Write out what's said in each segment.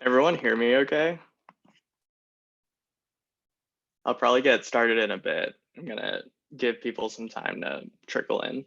Everyone hear me okay? I'll probably get started in a bit. I'm gonna give people some time to trickle in.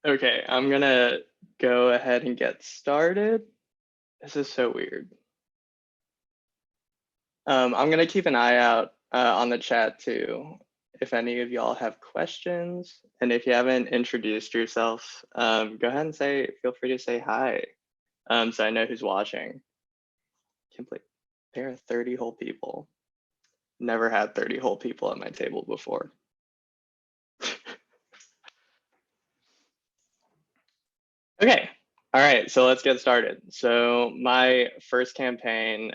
Okay, I'm gonna go ahead and get started. This is so weird. I'm gonna keep an eye out on the chat too, if any of y'all have questions. And if you haven't introduced yourself, go ahead and feel free to say hi, so I know who's watching. Can't believe there are 30 whole people. Never had 30 whole people at my table before. Okay, all right, so let's get started. So my first campaign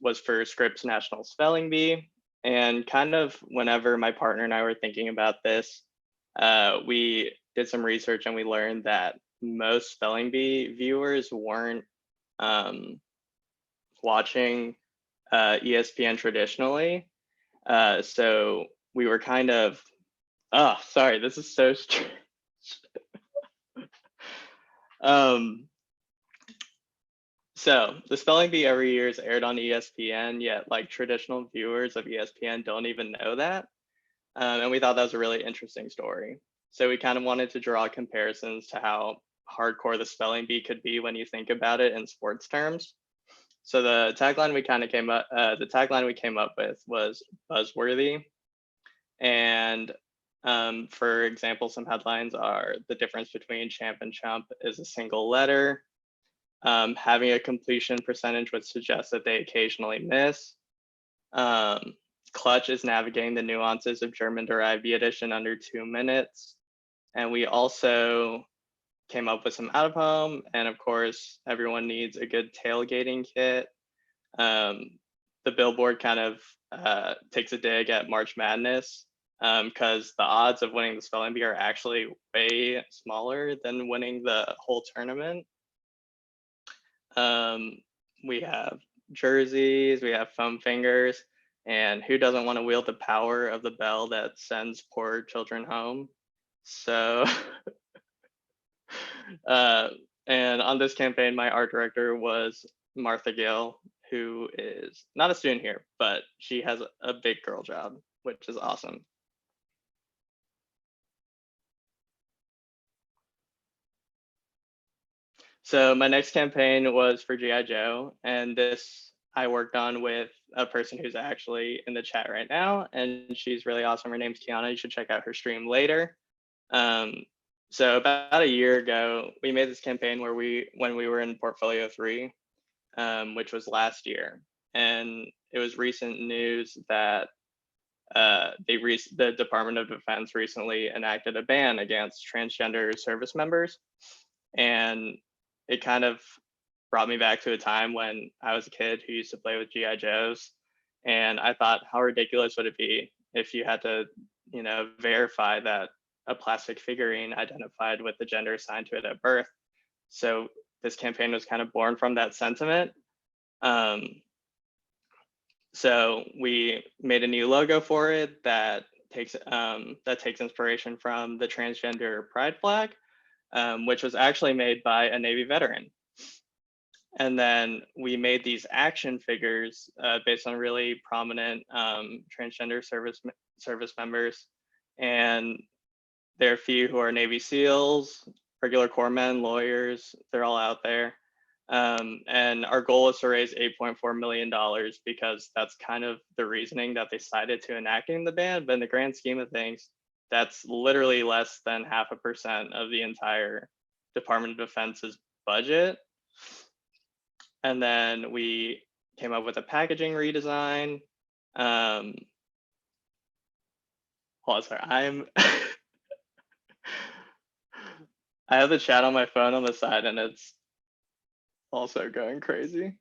was for Scripps National Spelling Bee, and kind of whenever my partner and I were thinking about this, we did some research and we learned that most spelling bee viewers weren't watching ESPN traditionally. So we were kind of, oh, sorry, this is so strange. So the spelling bee every year is aired on ESPN, yet like traditional viewers of ESPN don't even know that. And we thought that was a really interesting story. So we kind of wanted to draw comparisons to how hardcore the spelling bee could be when you think about it in sports terms. So the tagline we came up with was buzzworthy. And for example, some headlines are: the difference between champ and chump is a single letter. Having a completion percentage would suggest that they occasionally miss. Clutch is navigating the nuances of German-derived Yiddish in under 2 minutes. And we also came up with some out-of-home, and of course, everyone needs a good tailgating kit. The billboard kind of takes a dig at March Madness, because the odds of winning the spelling bee are actually way smaller than winning the whole tournament. We have jerseys, we have foam fingers, and who doesn't want to wield the power of the bell that sends poor children home? So, and on this campaign, my art director was Martha Gill, who is not a student here, but she has a big girl job, which is awesome. So my next campaign was for G.I. Joe, and this I worked on with a person who's actually in the chat right now, and she's really awesome. Her name's Kiana. You should check out her stream later. So about a year ago, we made this campaign when we were in Portfolio 3, which was last year, and it was recent news that the Department of Defense recently enacted a ban against transgender service members, and it kind of brought me back to a time when I was a kid who used to play with GI Joes, and I thought, how ridiculous would it be if you had to, verify that a plastic figurine identified with the gender assigned to it at birth. So this campaign was kind of born from that sentiment. So we made a new logo for it that takes inspiration from the transgender pride flag, which was actually made by a Navy veteran. And then we made these action figures based on really prominent transgender service members. And there are a few who are Navy SEALs, regular corpsmen, lawyers, they're all out there. And our goal is to raise $8.4 million because that's kind of the reasoning that they cited to enacting the ban. But in the grand scheme of things, that's literally less than 0.5% of the entire Department of Defense's budget. And then we came up with a packaging redesign. Hold on, sorry, I have the chat on my phone on the side, and it's also going crazy.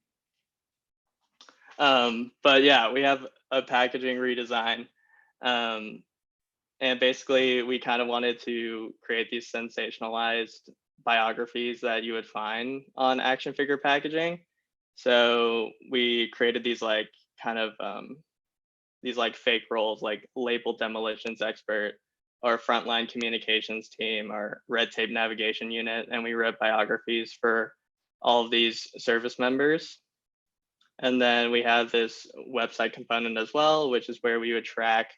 But yeah, we have a packaging redesign. And basically, we kind of wanted to create these sensationalized biographies that you would find on action figure packaging. So we created these like kind of these like fake roles, like label demolitions expert, or frontline communications team, or red tape navigation unit, and we wrote biographies for all of these service members. And then we have this website component as well, which is where we would track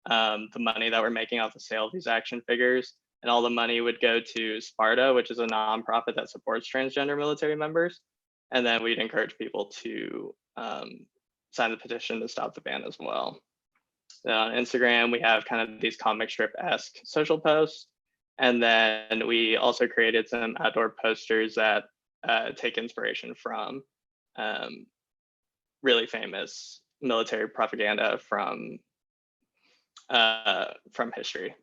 the money that we're making off the sale of these action figures. And all the money would go to Sparta, which is a nonprofit that supports transgender military members. And then we'd encourage people to sign the petition to stop the ban as well. On Instagram, we have kind of these comic strip-esque social posts. And then we also created some outdoor posters that take inspiration from really famous military propaganda from history.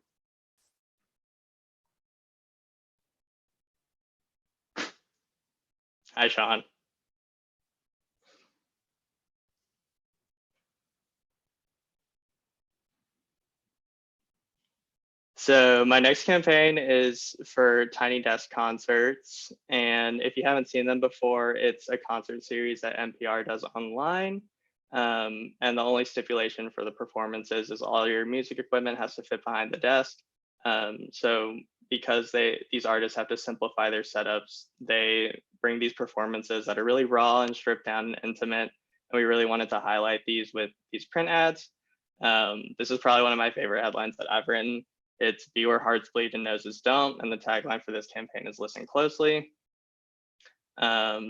Hi, Sean. So my next campaign is for Tiny Desk Concerts. And if you haven't seen them before, it's a concert series that NPR does online. And the only stipulation for the performances is all your music equipment has to fit behind the desk. So because these artists have to simplify their setups, they bring these performances that are really raw and stripped down and intimate. And we really wanted to highlight these with these print ads. This is probably one of my favorite headlines that I've written. It's "Be Where Hearts Bleed and Noses Don't," and the tagline for this campaign is "Listen Closely."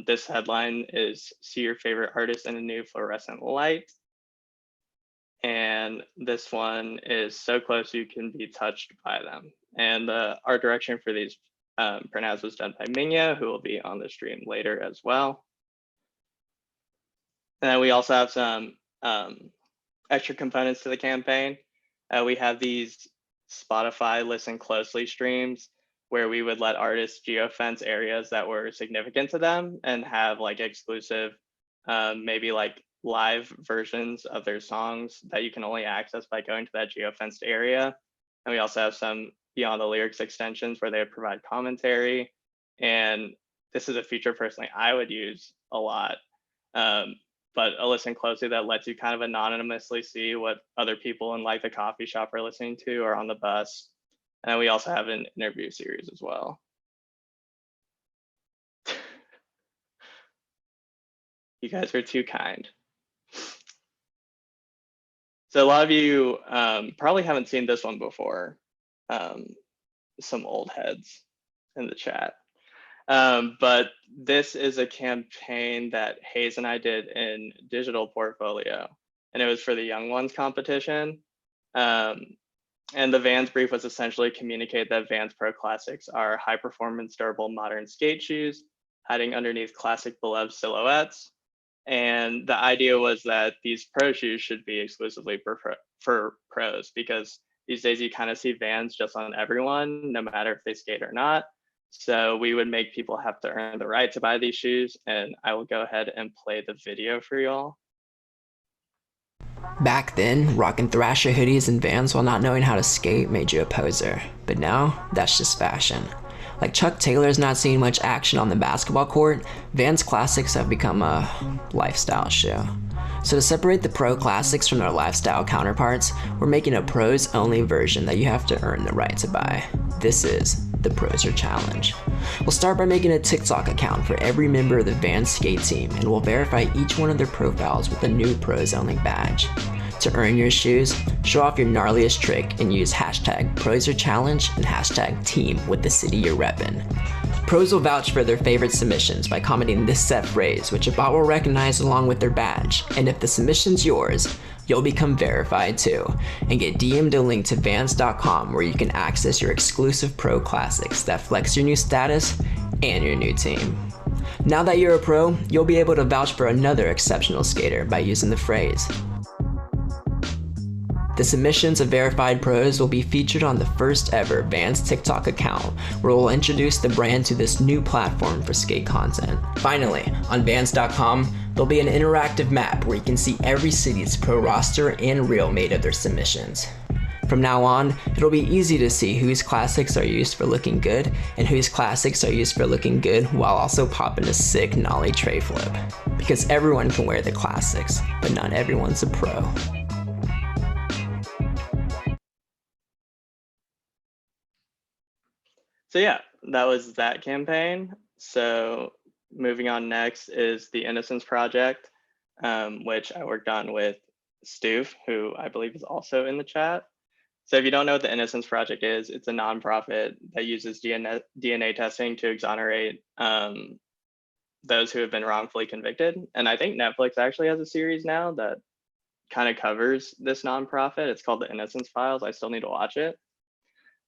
This headline is "See your favorite artist in a new fluorescent light." And this one is "So close you can be touched by them." And the art direction for these print ads was done by Minya, who will be on the stream later as well. And then we also have some extra components to the campaign. We have these Spotify Listen Closely streams where we would let artists geofence areas that were significant to them and have like exclusive, maybe like live versions of their songs that you can only access by going to that geofenced area. And we also have some Beyond the Lyrics extensions where they would provide commentary. And this is a feature personally I would use a lot. But a Listen Closely that lets you kind of anonymously see what other people in like the coffee shop are listening to or on the bus. And we also have an interview series as well. You guys are too kind. So a lot of you probably haven't seen this one before. Some old heads in the chat. But this is a campaign that Hayes and I did in Digital Portfolio, and it was for the Young Ones competition. And the Vans brief was essentially communicate that Vans Pro Classics are high performance, durable, modern skate shoes, hiding underneath classic beloved silhouettes. And the idea was that these pro shoes should be exclusively for pros, because these days you kind of see Vans just on everyone, no matter if they skate or not. So we would make people have to earn the right to buy these shoes, and I will go ahead and play the video for y'all. Back then, rocking Thrasher hoodies and Vans while not knowing how to skate made you a poser. But now, that's just fashion. Like Chuck Taylor's not seeing much action on the basketball court, Vans Classics have become a lifestyle shoe. So to separate the Pro Classics from their lifestyle counterparts, we're making a pros only version that you have to earn the right to buy. This is the Proser Challenge. We'll start by making a TikTok account for every member of the Vans skate team, and we'll verify each one of their profiles with a new pros only badge. To earn your shoes, show off your gnarliest trick and use hashtag Proser Challenge and hashtag team with the city you're reppin'. Pros will vouch for their favorite submissions by commenting this set phrase, which a bot will recognize along with their badge. And if the submission's yours, you'll become verified too, and get DM'd a link to Vans.com where you can access your exclusive Pro Classics that flex your new status and your new team. Now that you're a pro, you'll be able to vouch for another exceptional skater by using the phrase The submissions of verified pros will be featured on the first ever Vans TikTok account, where we'll introduce the brand to this new platform for skate content. Finally, on Vans.com, there'll be an interactive map where you can see every city's pro roster and reel made of their submissions. From now on, it'll be easy to see whose classics are used for looking good and whose classics are used for looking good while also popping a sick nollie tray flip. Because everyone can wear the classics, but not everyone's a pro. So yeah, that was that campaign. So moving on next is the Innocence Project, which I worked on with Stoof, who I believe is also in the chat. So if you don't know what the Innocence Project is, it's a nonprofit that uses DNA testing to exonerate those who have been wrongfully convicted. And I think Netflix actually has a series now that kind of covers this nonprofit. It's called the Innocence Files. I still need to watch it.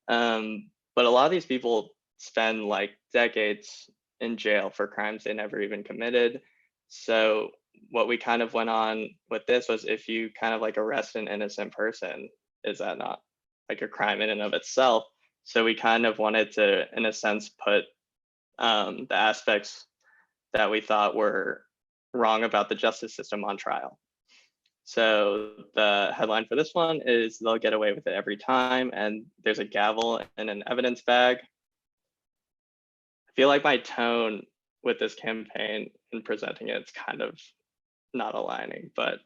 But a lot of these people spend like decades in jail for crimes they never even committed. So what we kind of went on with this was, if you kind of like arrest an innocent person, is that not like a crime in and of itself? So we kind of wanted to, in a sense, put the aspects that we thought were wrong about the justice system on trial. So the headline for this one is "They'll get away with it every time," and there's a gavel and an evidence bag. I feel like my tone with this campaign in presenting it's kind of not aligning, but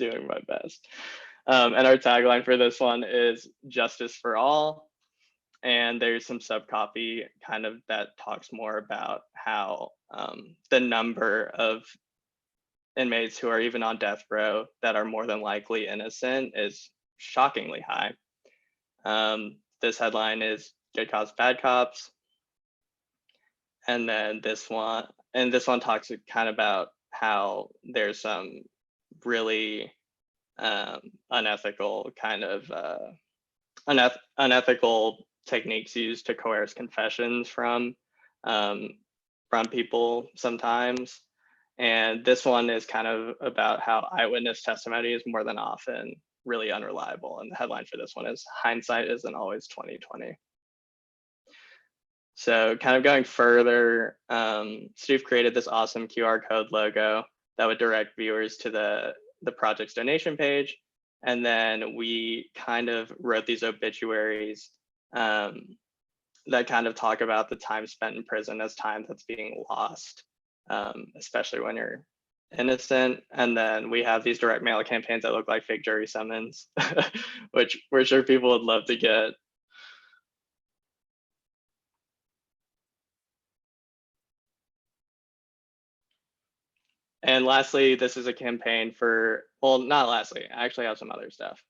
doing my best. And our tagline for this one is "Justice for all." And there's some subcopy kind of that talks more about how the number of inmates who are even on death row that are more than likely innocent is shockingly high. This headline is "Good Cops, Bad Cops." And then this one talks kind of about how there's some really unethical kind of unethical techniques used to coerce confessions from people sometimes. And this one is kind of about how eyewitness testimony is more than often really unreliable. And the headline for this one is "Hindsight isn't always 2020." So kind of going further, Steve created this awesome QR code logo that would direct viewers to the project's donation page. And then we kind of wrote these obituaries that kind of talk about the time spent in prison as time that's being lost, especially when you're innocent. And then we have these direct mail campaigns that look like fake jury summons, which we're sure people would love to get. And lastly, this is a campaign for, well, not lastly, I actually have some other stuff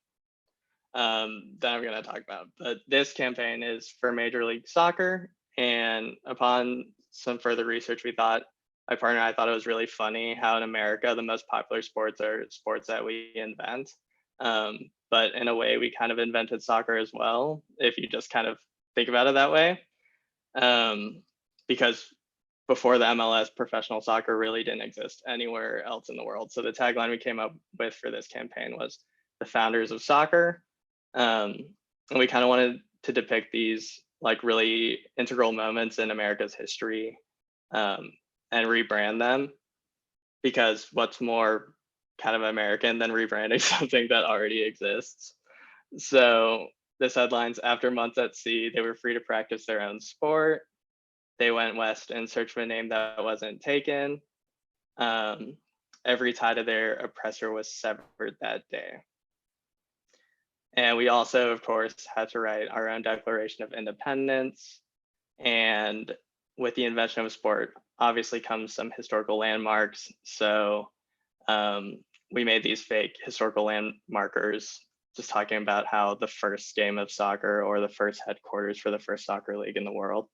that I'm going to talk about. But this campaign is for Major League Soccer. And upon some further research, my partner and I thought it was really funny how in America, the most popular sports are sports that we invent. But in a way, we kind of invented soccer as well, if you just kind of think about it that way. Because before the MLS, professional soccer really didn't exist anywhere else in the world. So the tagline we came up with for this campaign was "The Founders of Soccer." And we kind of wanted to depict these like really integral moments in America's history and rebrand them, because what's more kind of American than rebranding something that already exists? So this headline's "After months at sea, they were free to practice their own sport. They went west in search of a name that wasn't taken. Every tie to their oppressor was severed that day." And we also, of course, had to write our own Declaration of Independence. And with the invention of sport, obviously comes some historical landmarks. So we made these fake historical landmarkers, just talking about how the first game of soccer or the first headquarters for the first soccer league in the world.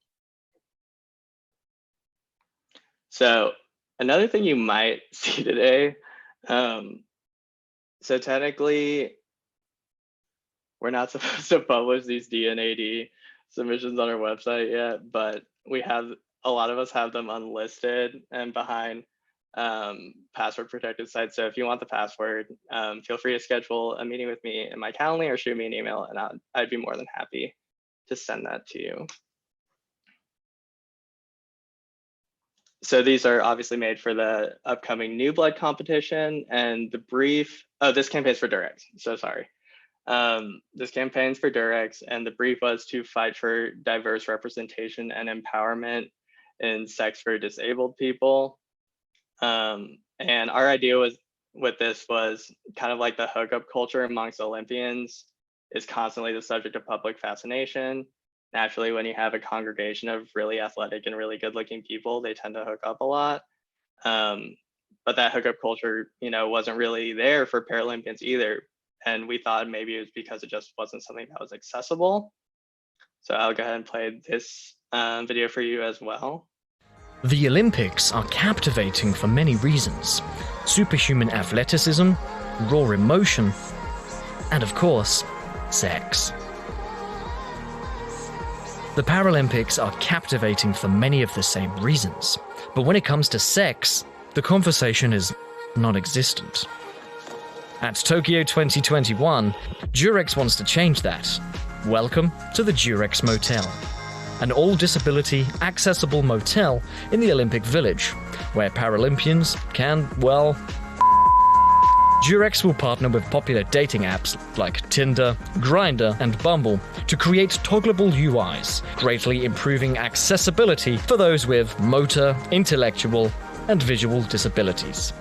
So another thing you might see today, so technically we're not supposed to publish these DNAD submissions on our website yet, but we have, a lot of us have them unlisted and behind password protected site. So if you want the password, feel free to schedule a meeting with me in my Calendly or shoot me an email, and I'd be more than happy to send that to you. So these are obviously made for the upcoming New Blood competition, and the brief, oh, this campaign's for Durex, so sorry. This campaign's for Durex, and the brief was to fight for diverse representation and empowerment in sex for disabled people. And our idea was with this was kind of like the hookup culture amongst Olympians is constantly the subject of public fascination. Naturally, when you have a congregation of really athletic and really good looking people, they tend to hook up a lot. But that hookup culture, wasn't really there for Paralympians either. And we thought maybe it was because it just wasn't something that was accessible. So I'll go ahead and play this video for you as well. The Olympics are captivating for many reasons. Superhuman athleticism, raw emotion, and of course, sex. The Paralympics are captivating for many of the same reasons, but when it comes to sex, the conversation is non-existent. At Tokyo 2021, Durex wants to change that. Welcome to the Durex Motel, an all-disability, accessible motel in the Olympic Village, where Paralympians can, well... Durex will partner with popular dating apps like Tinder, Grindr, and Bumble to create toggleable UIs, greatly improving accessibility for those with motor, intellectual, and visual disabilities.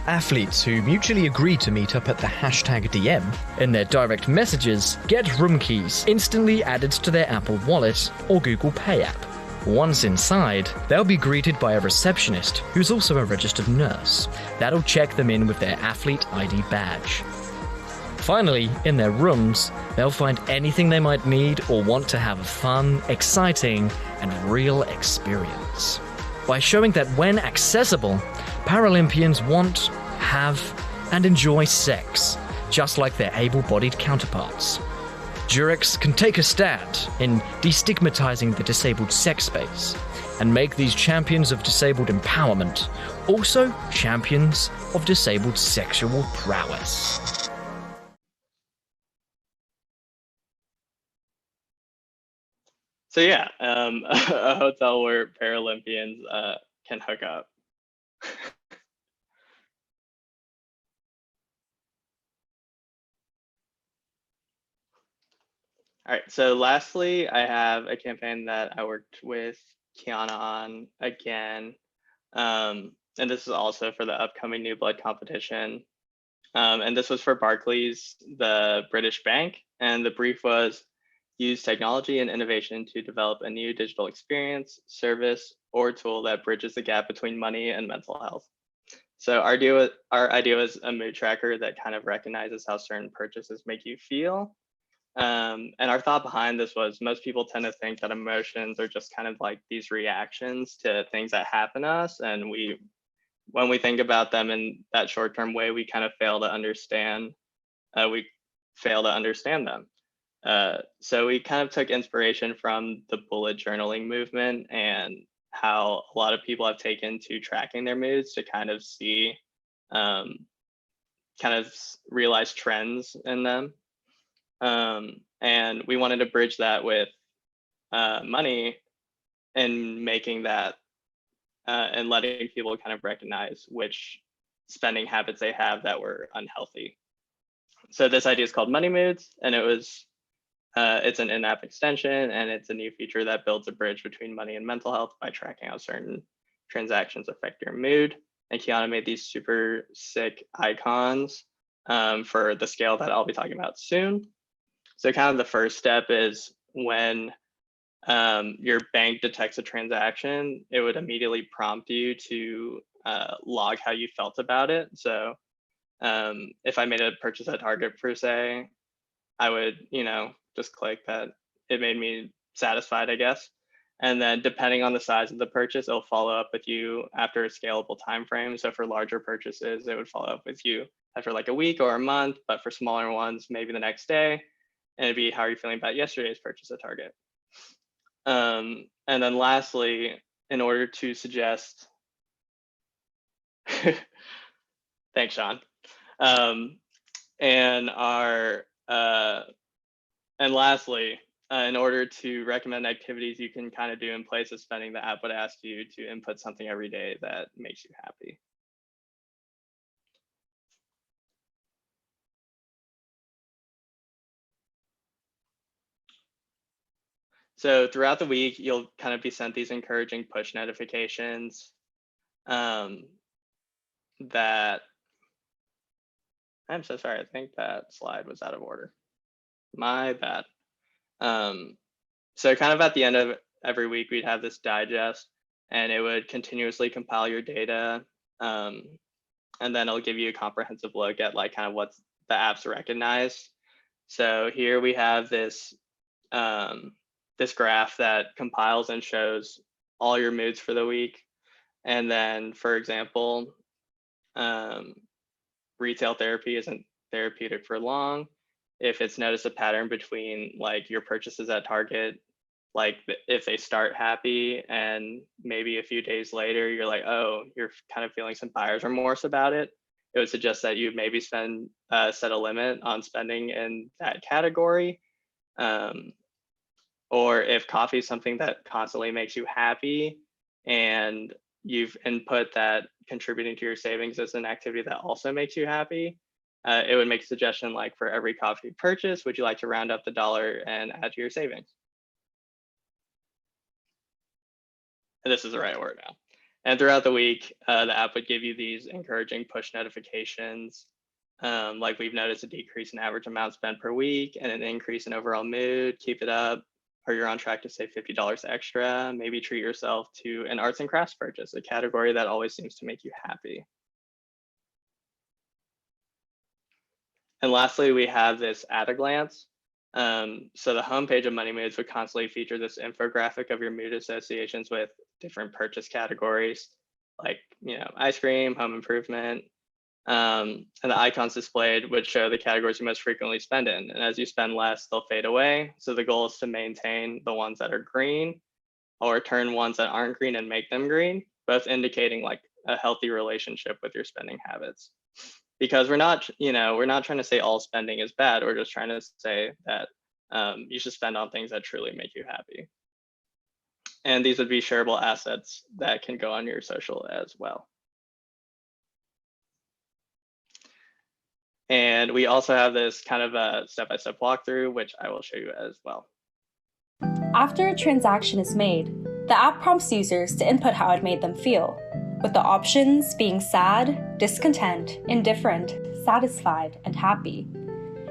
Athletes who mutually agree to meet up at the #DM in their direct messages get room keys instantly added to their Apple Wallet or Google Pay app. Once inside, they'll be greeted by a receptionist who's also a registered nurse. That'll check them in with their athlete ID badge. Finally, in their rooms, they'll find anything they might need or want to have a fun, exciting, and real experience. By showing that when accessible, Paralympians want, have, and enjoy sex, just like their able-bodied counterparts. Durex can take a stand in destigmatizing the disabled sex space and make these champions of disabled empowerment also champions of disabled sexual prowess. So yeah, a hotel where Paralympians can hook up. All right, so lastly, I have a campaign that I worked with Kiana on again. And this is also for the upcoming New Blood competition. And this was for Barclays, the British bank. And the brief was use technology and innovation to develop a new digital experience, service, or tool that bridges the gap between money and mental health. So our idea was a mood tracker that kind of recognizes how certain purchases make you feel. And our thought behind this was most people tend to think that emotions are just kind of like these reactions to things that happen to us. And when we think about them in that short-term way, we kind of fail to understand them. So we kind of took inspiration from the bullet journaling movement and how a lot of people have taken to tracking their moods to kind of see, kind of realize trends in them. And we wanted to bridge that with money and making that and letting people kind of recognize which spending habits they have that were unhealthy. So this idea is called Money Moods, and it's an in-app extension, and it's a new feature that builds a bridge between money and mental health by tracking how certain transactions affect your mood. And Kiana made these super sick icons for the scale that I'll be talking about soon. So kind of the first step is when your bank detects a transaction, it would immediately prompt you to log how you felt about it. So if I made a purchase at Target per se, I would, just click that it made me satisfied, I guess. And then depending on the size of the purchase, it'll follow up with you after a scalable time frame. So for larger purchases, it would follow up with you after like a week or a month, but for smaller ones, maybe the next day. And it'd be, how are you feeling about yesterday's purchase at Target? And then lastly, in order to suggest Thanks, Sean. And our and lastly, in order to recommend activities you can kind of do in place of spending, the app would ask you to input something every day that makes you happy. So throughout the week, you'll kind of be sent these encouraging push notifications that, I'm so sorry, I think that slide was out of order. My bad. So kind of at the end of every week, we'd have this digest and it would continuously compile your data. And then it'll give you a comprehensive look at like kind of what the apps recognize. So here we have this this graph that compiles and shows all your moods for the week. And then, for example, retail therapy isn't therapeutic for long. If it's noticed a pattern between like your purchases at Target, like if they start happy and maybe a few days later you're like, oh, you're kind of feeling some buyer's remorse about it, it would suggest that you maybe set a limit on spending in that category. Or if coffee is something that constantly makes you happy and you've input that contributing to your savings is an activity that also makes you happy, it would make a suggestion like, for every coffee purchase, would you like to round up the dollar and add to your savings? And this is the right word now. And throughout the week, the app would give you these encouraging push notifications. Like we've noticed a decrease in average amount spent per week and an increase in overall mood, keep it up, or you're on track to save $50 extra. Maybe treat yourself to an arts and crafts purchase, a category that always seems to make you happy. And lastly, we have this at a glance. So the homepage of Money Moods would constantly feature this infographic of your mood associations with different purchase categories, like ice cream, home improvement. And the icons displayed would show the categories you most frequently spend in. And as you spend less, they'll fade away. So the goal is to maintain the ones that are green or turn ones that aren't green and make them green, both indicating like a healthy relationship with your spending habits. Because we're not trying to say all spending is bad. We're just trying to say that you should spend on things that truly make you happy. And these would be shareable assets that can go on your social as well. And we also have this kind of a step-by-step walkthrough, which I will show you as well. After a transaction is made, the app prompts users to input how it made them feel, with the options being sad, discontent, indifferent, satisfied, and happy.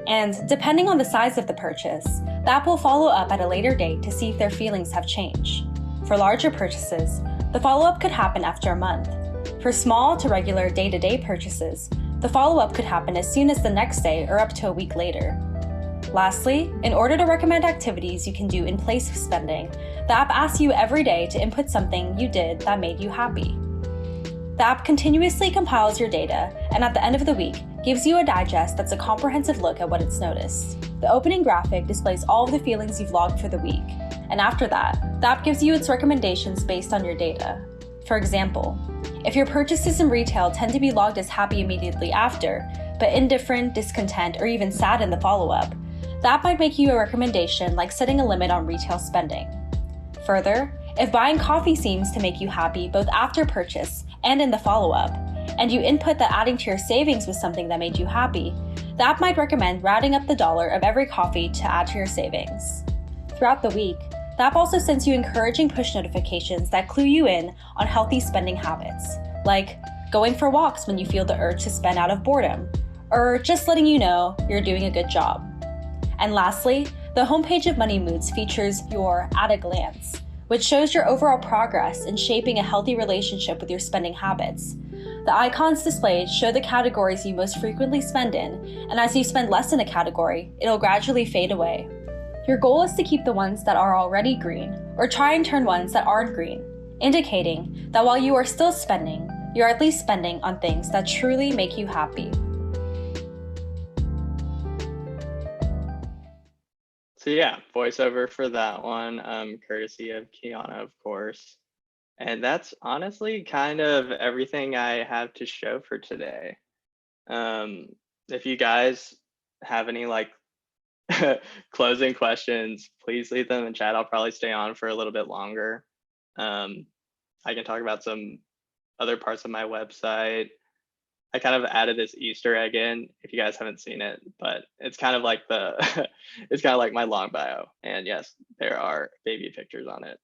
And depending on the size of the purchase, the app will follow up at a later date to see if their feelings have changed. For larger purchases, the follow-up could happen after a month. For small to regular day-to-day purchases, the follow-up could happen as soon as the next day or up to a week later. Lastly, in order to recommend activities you can do in place of spending, the app asks you every day to input something you did that made you happy. The app continuously compiles your data, and at the end of the week, gives you a digest that's a comprehensive look at what it's noticed. The opening graphic displays all of the feelings you've logged for the week, and after that, the app gives you its recommendations based on your data. For example, if your purchases in retail tend to be logged as happy immediately after, but indifferent, discontent, or even sad in the follow-up, that might make you a recommendation like setting a limit on retail spending. Further, if buying coffee seems to make you happy both after purchase and in the follow-up, and you input that adding to your savings was something that made you happy, the app might recommend rounding up the dollar of every coffee to add to your savings. Throughout the week, the app also sends you encouraging push notifications that clue you in on healthy spending habits, like going for walks when you feel the urge to spend out of boredom, or just letting you know you're doing a good job. And lastly, the homepage of Money Moods features your at a glance, which shows your overall progress in shaping a healthy relationship with your spending habits. The icons displayed show the categories you most frequently spend in, and as you spend less in a category, it'll gradually fade away. Your goal is to keep the ones that are already green, or try and turn ones that aren't green, indicating that while you are still spending, you're at least spending on things that truly make you happy. So yeah, voiceover for that one, courtesy of Kiana, of course. And that's honestly kind of everything I have to show for today. Um, if you guys have any like closing questions, please leave them in chat. I'll probably stay on for a little bit longer. Um, I can talk about some other parts of my website. I kind of added this Easter egg in if you guys haven't seen it, but it's kind of like the it's kind of like my long bio. And yes, there are baby pictures on it.